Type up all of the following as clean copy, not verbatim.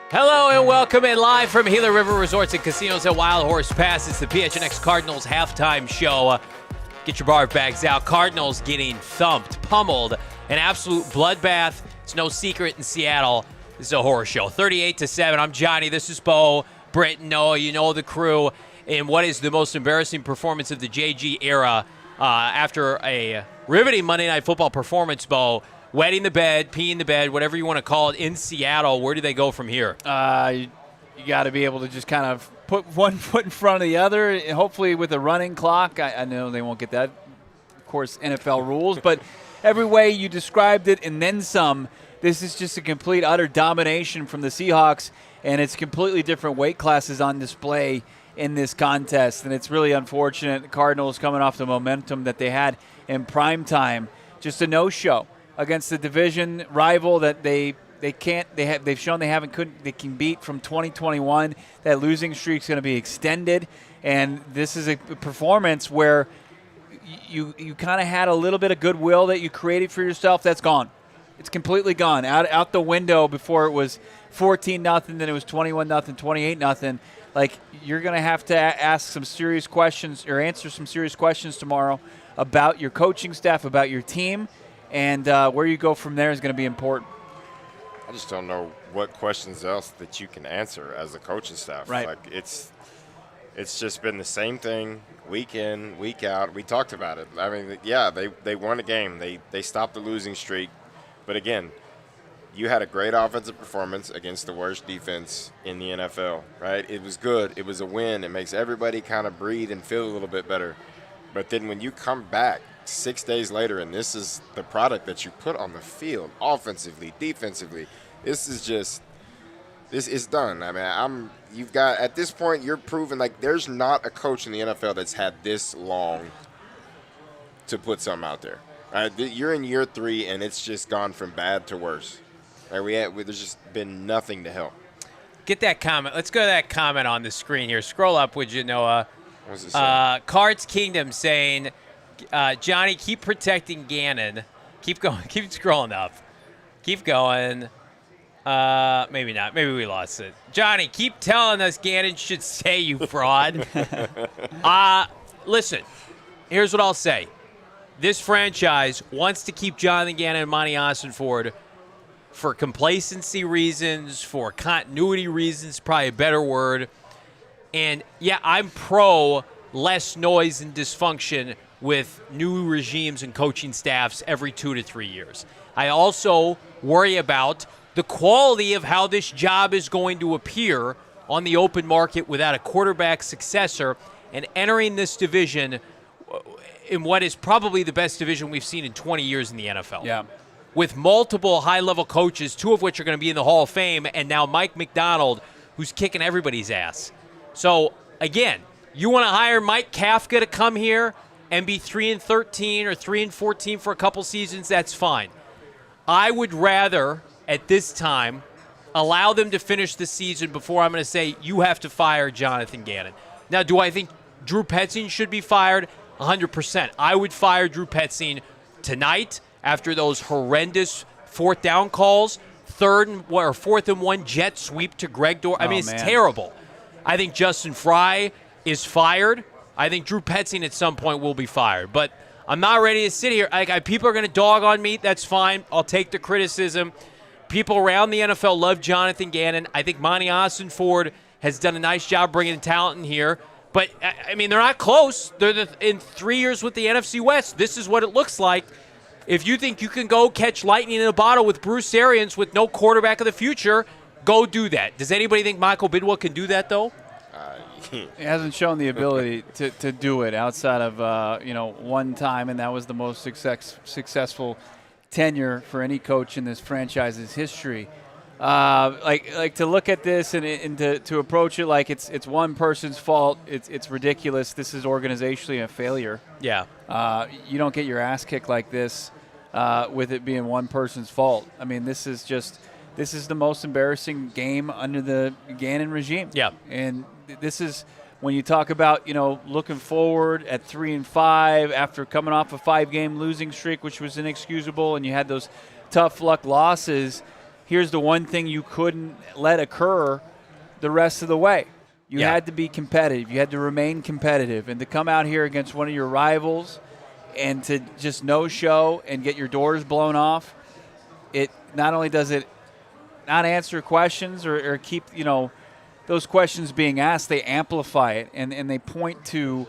Hello and welcome in live from Gila River Resorts and Casinos at Wild Horse Pass. It's the PHNX Cardinals halftime show. Get your barf bags out. Cardinals getting thumped, pummeled, an absolute bloodbath. It's no secret in Seattle. This is a horror show. 38-7. I'm Johnny. This is Bo, Brittan, Noah. You know the crew. In what is the most embarrassing performance of the JG era after a riveting Monday Night Football performance, Bo. Wetting the bed, peeing the bed, whatever you want to call it, in Seattle. Where do they go from here? You got to be able to just kind of put one foot in front of the other, hopefully with a running clock. I know they won't get that, of course, NFL rules. But every way you described it and then some, this is just a complete, utter domination from the Seahawks, and it's completely different weight classes on display in this contest. And it's really unfortunate. The Cardinals coming off the momentum that they had in prime time, just a no-show against the division rival that they've shown they can beat from 2021. That losing streak is going to be extended, and this is a performance where you kind of had a little bit of goodwill that you created for yourself. That's gone. It's completely gone out the window. Before it was 14-0, then it was 21-0, 28-0. Like, you're going to have to ask some serious questions or answer some serious questions tomorrow about your coaching staff, about your team. And where you go from there is going to be important. I just don't know what questions else that you can answer as a coaching staff. Right. Like, it's just been the same thing week in, week out. We talked about it. I mean, yeah, they won a game. They stopped the losing streak. But, again, you had a great offensive performance against the worst defense in the NFL, right? It was good. It was a win. It makes everybody kind of breathe and feel a little bit better. But then when you come back 6 days later, and this is the product that you put on the field, offensively, defensively, this is done. I mean, you've got, at this point, you're proving like there's not a coach in the NFL that's had this long to put something out there. You're in year 3, and it's just gone from bad to worse. There's just been nothing to help. Get that comment. Let's go to that comment on the screen here. Scroll up, would you, Noah? What does it say? Cards Kingdom saying, Johnny, keep protecting Gannon. Keep going. Keep scrolling up. Keep going. Maybe not. Maybe we lost it. Johnny, keep telling us Gannon should stay, you fraud. Listen, here's what I'll say. This franchise wants to keep Jonathan Gannon and Monty Ossenford for complacency reasons, for continuity reasons, probably a better word. And, yeah, I'm pro less noise and dysfunction with new regimes and coaching staffs every 2 to 3 years. I also worry about the quality of how this job is going to appear on the open market without a quarterback successor and entering this division in what is probably the best division we've seen in 20 years in the NFL. Yeah. With multiple high-level coaches, 2 of which are going to be in the Hall of Fame, and now Mike McDonald, who's kicking everybody's ass. So, again, you want to hire Mike Kafka to come here and be 3-13 or 3-14 for a couple seasons, that's fine. I would rather, at this time, allow them to finish the season before I'm going to say, you have to fire Jonathan Gannon. Now, do I think Drew Petzing should be fired? 100%. I would fire Drew Petzing tonight after those horrendous 4th down calls, 4th and 1 jet sweep to Greg Dortch. I mean, it's terrible. I think Justin Fry is fired. I think Drew Petzing at some point will be fired. But I'm not ready to sit here. People are going to dog on me. That's fine. I'll take the criticism. People around the NFL love Jonathan Gannon. I think Monty Ossenford has done a nice job bringing talent in here. But, I mean, they're not close. They're in 3 years with the NFC West. This is what it looks like. If you think you can go catch lightning in a bottle with Bruce Arians with no quarterback of the future, go do that. Does anybody think Michael Bidwell can do that, though? He hasn't shown the ability to do it outside of one time, and that was the most successful tenure for any coach in this franchise's history. Like to look at this and to approach it like it's one person's fault, it's ridiculous. This is organizationally a failure. Yeah. You don't get your ass kicked like this with it being one person's fault. I mean, this is the most embarrassing game under the Gannon regime. Yeah. And this is when you talk about, looking forward at 3-5 after coming off a 5-game losing streak, which was inexcusable, and you had those tough luck losses. Here's the one thing you couldn't let occur the rest of the way. You had to be competitive. You had to remain competitive. And to come out here against one of your rivals and to just no-show and get your doors blown off, it not only does it not answer questions or keep, those questions being asked, they amplify it. And they point to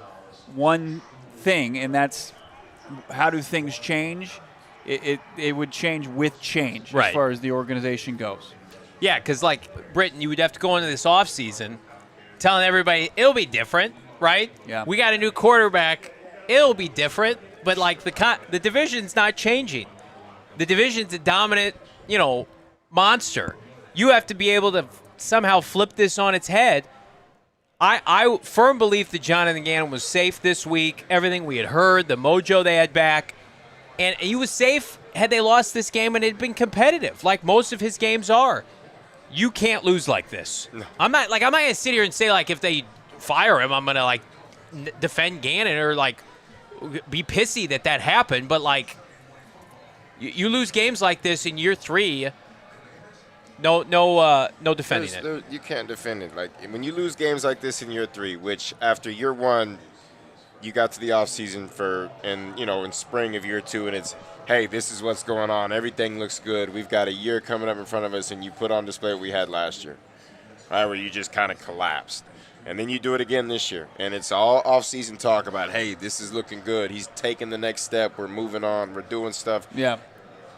one thing, and that's how do things change? It would change with change as far as the organization goes. Yeah, because like Brittan, you would have to go into this offseason telling everybody it'll be different, right? Yeah. We got a new quarterback. It'll be different, but like the division's not changing. The division's a dominant, monster. You have to be able to somehow flip this on its head. I firm belief that Jonathan Gannon was safe this week. Everything we had heard, the mojo they had back. And he was safe had they lost this game and it had been competitive, like most of his games are. You can't lose like this. No. I'm not gonna sit here and say like if they fire him, I'm gonna like defend Gannon or like be pissy that happened. But like you lose games like this in year 3. No defending it. You can't defend it. Like when you lose games like this in year 3, which after year 1. You got to the offseason in spring of year 2, and it's, hey, this is what's going on. Everything looks good. We've got a year coming up in front of us, and you put on display what we had last year, right, where you just kind of collapsed. And then you do it again this year, and it's all offseason talk about, hey, this is looking good. He's taking the next step. We're moving on. We're doing stuff. Yeah.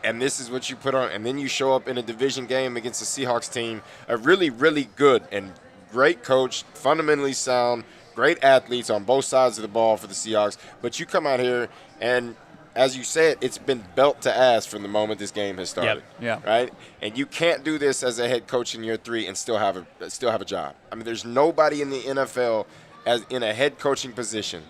And this is what you put on. And then you show up in a division game against the Seahawks team, a really, really good and great coach, fundamentally sound, great athletes on both sides of the ball for the Seahawks, but you come out here and, as you said, it's been belt to ass from the moment this game has started. Yep. Yeah. Right? And you can't do this as a head coach in year 3 and still have a job. I mean, there's nobody in the NFL as in a head coaching position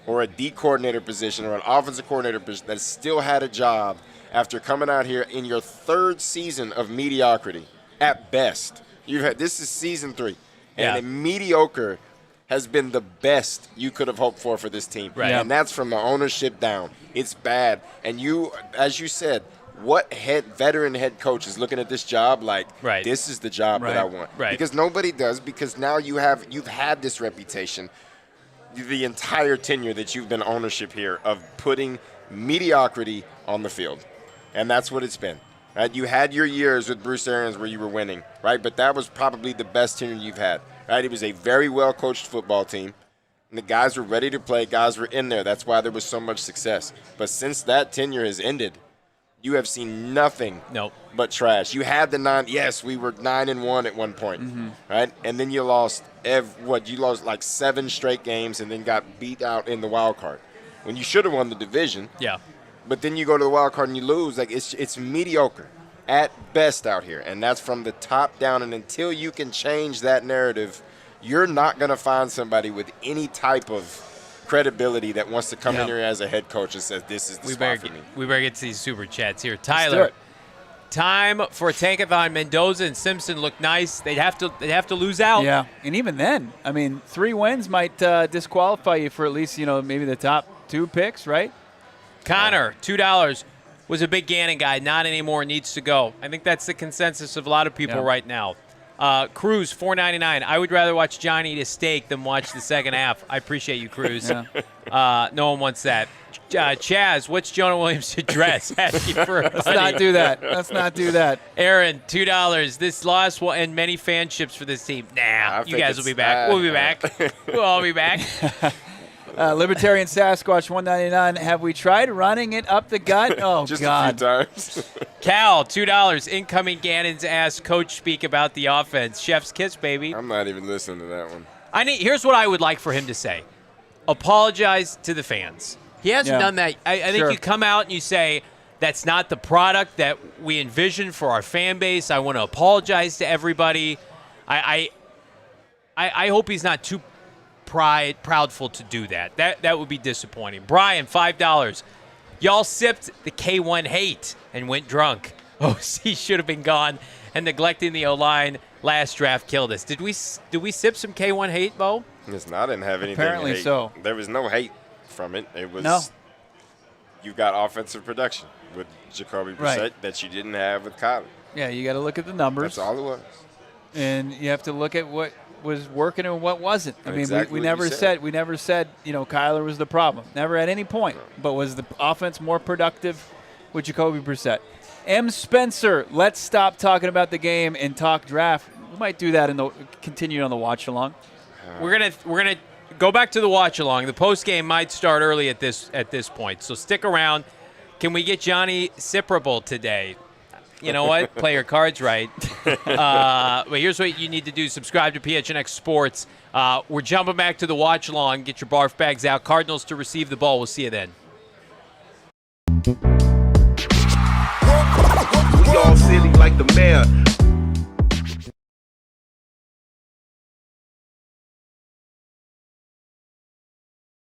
or a D coordinator position or an offensive coordinator position that still had a job after coming out here in your 3rd season of mediocrity at best. This is season 3, and a mediocre has been the best you could have hoped for this team. Right. And that's from the ownership down. It's bad. And you, as you said, what veteran head coach is looking at this job like, this is the job that I want? Right. Because nobody does, because now you've had this reputation the entire tenure that you've been ownership here of putting mediocrity on the field. And that's what it's been. Right? You had your years with Bruce Arians where you were winning, right? But that was probably the best tenure you've had. Right, it was a very well-coached football team. And the guys were ready to play. Guys were in there. That's why there was so much success. But since that tenure has ended, you have seen nothing but trash. You had the 9. Yes, we were 9-1 at one point, right? And then you lost you lost like 7 straight games and then got beat out in the wild card when you should have won the division. Yeah. But then you go to the wild card and you lose. Like it's mediocre at best out here, and that's from the top down. And until you can change that narrative, you're not going to find somebody with any type of credibility that wants to come in here as a head coach and says, this is the spot for me. We better get to these super chats here. Tyler, time for a tankathon. Mendoza and Simpson look nice. They'd have to lose out. Yeah, and even then, I mean, 3 wins might disqualify you for at least, maybe the top 2 picks, right? Connor, $2. Was a big Gannon guy, not anymore, needs to go. I think that's the consensus of a lot of people right now. Cruz, $4.99. I would rather watch John eat a steak than watch the second half. I appreciate you, Cruz. No one wants that. Chaz, what's Jonah Williams' address? Asking for Let's not do that. Let's not do that. Aaron, $2. This loss will end many fanships for this team. Nah, you guys will be back. We'll be back. We'll all be back. Libertarian Sasquatch, $1.99. Have we tried running it up the gut? Oh, just God. a few times. Cal, $2. Incoming Gannon's asked coach speak about the offense. Chef's kiss, baby. I'm not even listening to that one. Here's what I would like for him to say. Apologize to the fans. He hasn't done that. I think you come out and you say, that's not the product that we envisioned for our fan base. I want to apologize to everybody. I hope he's not too proudful to do that. That would be disappointing. Brian, $5. Y'all sipped the K1 hate and went drunk. OC should have been gone, and neglecting the O-line last draft killed us. Did we sip some K1 hate, Bo? Listen, I didn't have anything Apparently to hate. so. There was no hate from it. It was you got offensive production with Jacoby Brissett that you didn't have with Kyler. Yeah, you got to look at the numbers. That's all it was. And you have to look at what was working and what wasn't. I mean, Exactly we what never you said. Kyler was the problem. Never at any point. But was the offense more productive with Jacoby Brissett? M. Spencer, let's stop talking about the game and talk draft. We might do that continue on the watch along. We're gonna go back to the watch along. The post game might start early at this point, so stick around. Can we get Johnny Sipperable today? You know what? Play your cards right. But here's what you need to do. Subscribe to PHNX Sports. We're jumping back to the watch along. Get your barf bags out. Cardinals to receive the ball. We'll see you then. We all silly like the mayor.